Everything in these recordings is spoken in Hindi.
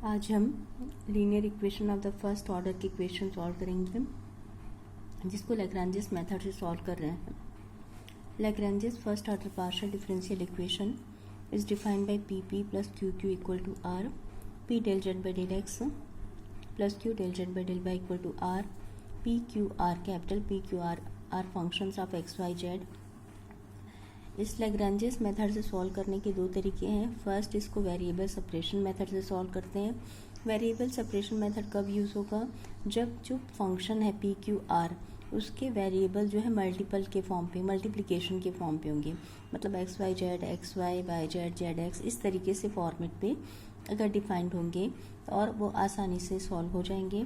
आज हम linear equation of the first order की इक्वेशन सॉल्व करेंगे, जिसको लैग्रांजेस मेथड से सॉल्व कर रहे हैं। Lagrange's first order partial differential equation is defined by P P plus Q Q equal to R, P del Z by del X plus Q del Z by del Y equal to R, P Q R capital P Q R functions of X Y Z. इस लैग्रांजेस मेथड से सॉल्व करने के दो तरीके हैं। फर्स्ट, इसको वेरिएबल सेपरेशन मेथड से सॉल्व करते हैं। वेरिएबल सेपरेशन मेथड कब यूज़ होगा? जब जो फंक्शन है पी क्यू आर उसके वेरिएबल जो है मल्टीपल के फॉर्म पे, मल्टीप्लिकेशन के फॉर्म पे होंगे। मतलब X Y Z, X Y, Y Z, Z X, इस तरीके से फॉर्मेट पे अगर डिफाइंड होंगे और वो आसानी से सॉल्व हो जाएंगे,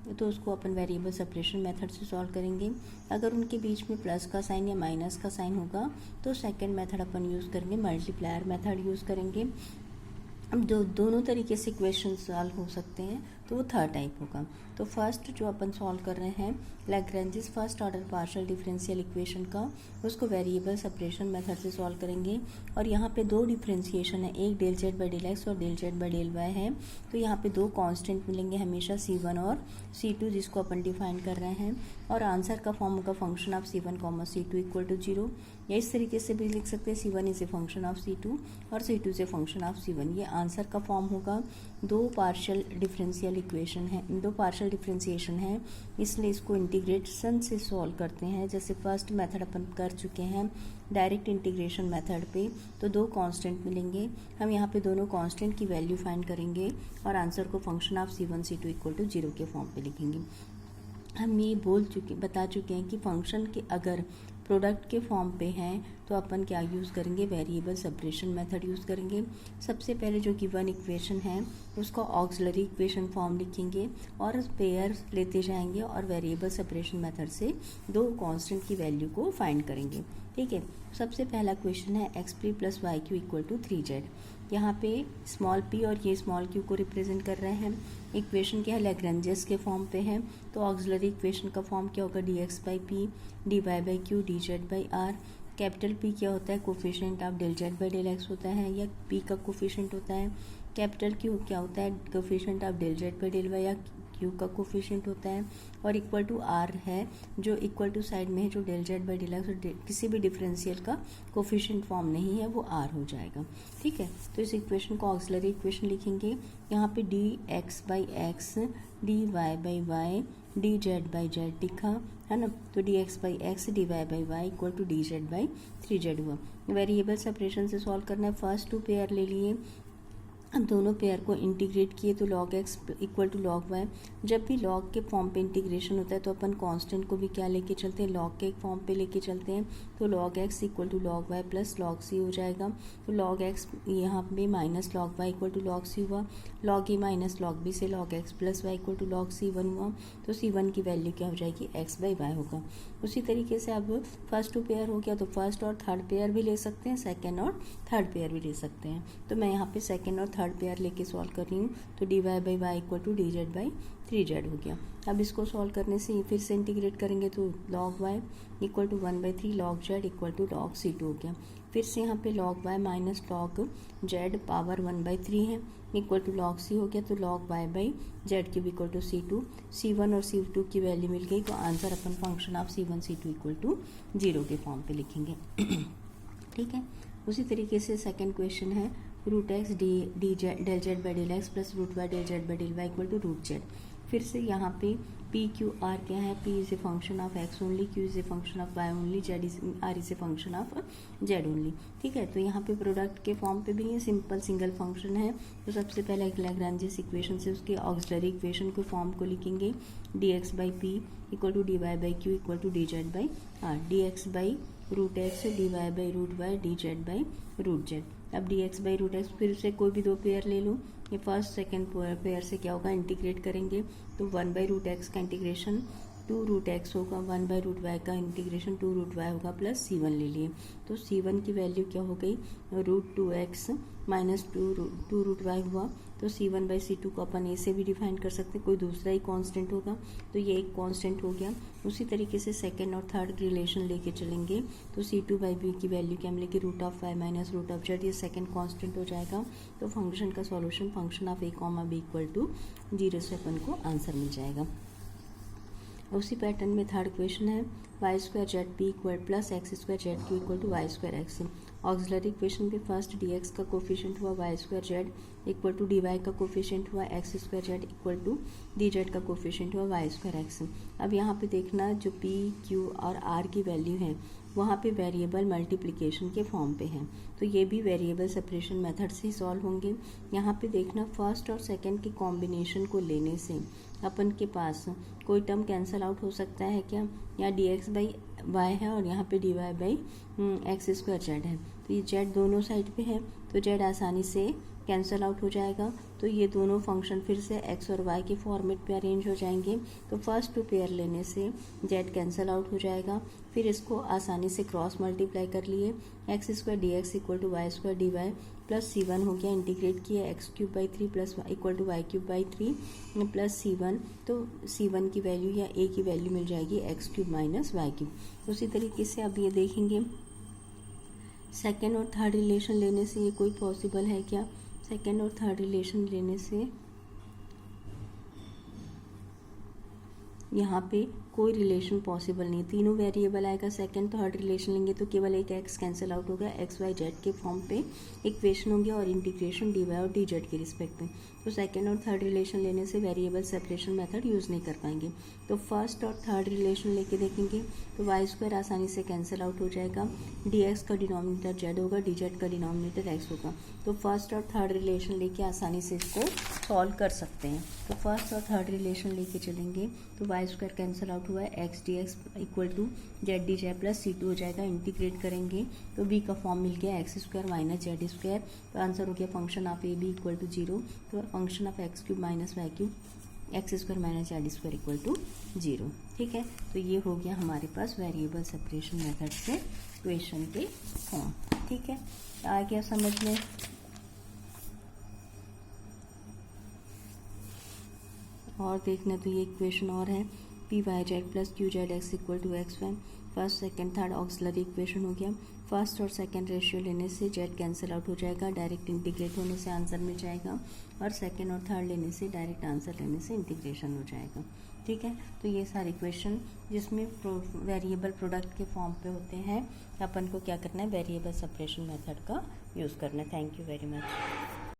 तो उसको अपन वेरिएबल सेपरेशन मेथड से सॉल्व करेंगे। अगर उनके बीच में प्लस का साइन या माइनस का साइन होगा तो सेकंड मेथड अपन यूज़ करेंगे, मल्टीप्लायर मेथड यूज़ करेंगे। अब दोनों तरीके से इक्वेशन सॉल्व हो सकते हैं, तो वो थर्ड टाइप होगा। तो फर्स्ट जो अपन सॉल्व कर रहे हैं Lagrange's first order partial differential equation का, उसको वेरिएबल सेपरेशन मेथड से सॉल्व करेंगे। और यहाँ पे दो डिफरेंशिएशन है, एक del Z by del X और del Z by del Y है। तो यहाँ पे दो कांस्टेंट मिलेंगे हमेशा, C1 और C2, जिसको अपन डिफाइन कर रहे हैं। और आंसर का फॉर्म होगा function of C1 comma C2 equal to 0, या इस तरीके से भी लिख सकते हैं C1 is a function of C2 और C2 is a function of C1। ये आंसर का फॉर्म होगा। दो पार्शियल डिफरेंशियल इक्वेशन है, दो पार्शियल डिफरेंशिएशन है, इसलिए इसको इंटीग्रेशन से सॉल्व करते हैं। जैसे फर्स्ट मेथड अपन कर चुके हैं डायरेक्ट इंटीग्रेशन मेथड पे, तो दो कांस्टेंट मिलेंगे, हम यहाँ पे दोनों कांस्टेंट की वैल्यू फाइंड करेंगे और आंसर को function of C1 C2 equal to 0 के फॉर्म पे लिखेंगे। हम ये बता चुके हैं कि फंक्शन के अगर प्रोडक्ट के फॉर्म पे हैं तो अपन क्या यूज़ करेंगे, वेरिएबल सेपरेशन मेथड यूज़ करेंगे। सबसे पहले जो गिवन इक्वेशन है उसका ऑक्सिलरी इक्वेशन फॉर्म लिखेंगे और पेयर लेते जाएंगे और वेरिएबल सेपरेशन मेथड से दो कांस्टेंट की वैल्यू को फाइंड करेंगे। ठीक है, सबसे पहला क्वेश्चन है X P plus Y Q equal to 3z। यहाँ पे स्मॉल p और ये स्मॉल q को रिप्रेजेंट कर रहे हैं। इक्वेशन क्या है, लैग्रेंजेस के फॉर्म पे है, तो ऑक्सिलरी इक्वेशन का फॉर्म क्या होगा, dx by P D Y by Q D Z by R. Capital P क्या होता है, coefficient of del Z by del X होता है या P का कोफिशिएंट होता है। कैपिटल Q क्या होता है, coefficient of del Z by del Y या Q का कोफिशिएंट होता है। और इक्वल टू R है, जो इक्वल टू साइड में है, जो del Z by del X किसी भी डिफरेंशियल का कोफिशिएंट फॉर्म नहीं है, वो R हो जाएगा। ठीक है, तो इस इक्वेशन को ऑक्सिलरी इक्वेशन लिखेंगे। यहाँ पे dx by X, dy by Y, D Z by Z लिखा है ना, तो dx by X D Y by Y equal to D Z by 3z हुआ। वेरिएबल सेपरेशन से सॉल्व करना है, फर्स्ट टू पेयर ले लिए, अब दोनों पेयर को इंटीग्रेट किए तो log x equal to log y। जब भी log के फॉर्म पे इंटीग्रेशन होता है तो अपन कांस्टेंट को भी क्या लेके चलते हैं, log के फॉर्म पे लेके चलते हैं, तो log x equal to log y plus log c हो जाएगा। तो log x यहाँ पे minus log y equal to log c हुआ, log a minus log b से log x plus y equal to log c1 हुआ। तो c1 की वैल्यू क्या हो जाएगी, x बाई वाई होगा। उसी तरीके से अब फर्स्ट टू पेयर हो गया तो फर्स्ट और थर्ड पेयर भी ले सकते हैं, सेकेंड और थर्ड पेयर भी ले सकते हैं। तो मैं यहाँ पे सेकेंड और थर्ड पेयर लेके सॉल्व कर रही हूँ, तो D Y by Y equal to D Z by 3z हो गया। अब इसको सॉल्व करने से फिर से इंटीग्रेट करेंगे तो log y equal to 1/3 log z equal to log c2 हो गया। फिर से यहाँ पे log y minus log z power 1/3 है इक्वल टू log c हो गया, तो log y by Z cube equal to c2। c1 और c2 की वैल्यू मिल गई, तो आंसर अपन function of C1 C2 equal to 0 के फॉर्म पे लिखेंगे। ठीक है, उसी तरीके से सेकेंड क्वेश्चन है root X D Z del Z by del X plus root Y del Z by del Y equal to root Z. फिर से यहाँ पे पी क्यू आर क्या है, P is a function of x only, Q is a function of y only, R is a function of z only. ठीक है, तो यहाँ पे प्रोडक्ट के फॉर्म पे भी ये सिंपल सिंगल फंक्शन है। तो सबसे पहले एक लैग्रांजेस इक्वेशन से उसके ऑक्सिलरी इक्वेशन के फॉर्म को लिखेंगे, dx by P equal to dy by Q equal to D Z by R, dx by root X dy by root Y D Z by root Z. अब dx बाई रूट एक्स फिर से कोई भी दो पेयर ले लो, ये फर्स्ट सेकंड पेयर से क्या होगा, इंटीग्रेट करेंगे तो 1 बाई रूट एक्स का इंटीग्रेशन 2√x होगा, 1/√y का इंटीग्रेशन 2√y होगा प्लस c1 ले लिए। तो c1 की वैल्यू क्या हो गई, √2x माइनस 2√y हुआ। तो c1/c2 को अपन ए से भी डिफाइन कर सकते हैं, कोई दूसरा ही कांस्टेंट होगा, तो ये एक कांस्टेंट हो गया। उसी तरीके से सेकंड और थर्ड रिलेशन लेके चलेंगे, तो c2/b की वैल्यू क्या मिलेगी, √y माइनस √z, ये सेकंड कांस्टेंट हो जाएगा। तो फंक्शन का solution function of a, b = 0 से अपन को आंसर मिल जाएगा। उसी पैटर्न में थर्ड क्वेश्चन है y²z + x²z y²x। Auxiliary equation पे फर्स्ट dx का कोफिशिएंट हुआ y²z = dy का कोफिशिएंट हुआ x²z = dz का कोफिशिएंट हुआ y²x। अब यहाँ पे देखना जो p, q और r की वैल्यू है वहाँ पे वेरिएबल मल्टीप्लिकेशन के फॉर्म पे हैं, तो ये भी वेरिएबल सेपरेशन मेथड से ही सॉल्व होंगे। यहाँ पे देखना फर्स्ट और सेकंड के कॉम्बिनेशन को लेने से अपन के पास कोई टर्म कैंसल आउट हो सकता है क्या, या dx/y है और यहाँ पे dy/x² है, तो ये z दोनों साइड पे है, तो z आसानी से कैंसल आउट हो जाएगा। तो ये दोनों फंक्शन फिर से x और y के फॉर्मेट पे अरेंज हो जाएंगे। तो फर्स्ट टू पेयर लेने से z कैंसल आउट हो जाएगा, फिर इसको आसानी से क्रॉस मल्टीप्लाई कर लिए, x² dx = y² dy plus c1 हो गया, इंटीग्रेट किया x³ + 3 = y³ प्लस c1, तो c1 की वैल्यू या a की वैल्यू मिल जाएगी x³ - y³। उसी तरीके से अब ये देखेंगे सेकेंड और थर्ड रिलेशन लेने से ये कोई पॉसिबल है क्या, सेकेंड और थर्ड रिलेशन लेने से यहाँ पे कोई रिलेशन पॉसिबल नहीं, तीनों वेरिएबल आएगा। सेकंड थर्ड रिलेशन लेंगे तो केवल एक x कैंसिल आउट होगा, x y z के फॉर्म पे इक्वेशन होंगे और इंटीग्रेशन dy और dz के रिस्पेक्ट में। तो सेकंड और थर्ड रिलेशन लेने से वेरिएबल सेपरेशन मेथड यूज़ नहीं कर पाएंगे। तो फर्स्ट और थर्ड रिलेशन लेके देखेंगे तो y² आसानी से कैंसिल आउट हो जाएगा, dx का डिनोमिनेटर z होगा, dz का डिनोमिनेटर x होगा। तो फर्स्ट और थर्ड रिलेशन लेके आसानी से इसको सॉल्व कर सकते हैं। तो फर्स्ट और थर्ड रिलेशन लेके चलेंगे तो y² कैंसिल आउट हुआ है, x dx = z dz plus c2 हो जाएगा, इंटीग्रेट करेंगे तो b का फॉर्म मिल गया x² - z²। तो आंसर हो गया फंक्शन ऑफ a b = 0, तो function of x³ - y³ x² - z² = 0। ठीक है, तो ये हो गया हमारे पास वेरिएबल सेपरेशन मेथड से क्वेश्चन के फॉर्म। ठीक है, आ गया समझ में। और देखना तो ये इक्वेशन और है py(z + qz(x) = xy। First second third auxiliary equation हो गया। फर्स्ट और सेकंड रेशियो लेने से z कैंसिल आउट हो जाएगा, डायरेक्ट इंटीग्रेट होने से आंसर मिल जाएगा, और सेकंड और थर्ड लेने से डायरेक्ट आंसर लेने से इंटीग्रेशन हो जाएगा। ठीक है, तो ये सारे क्वेश्चन जिसमें वेरिएबल प्रोडक्ट के फॉर्म पे होते हैं, अपन को क्या करना है, वेरिएबल सेपरेशन मेथड का यूज़ करना है। Thank you very much.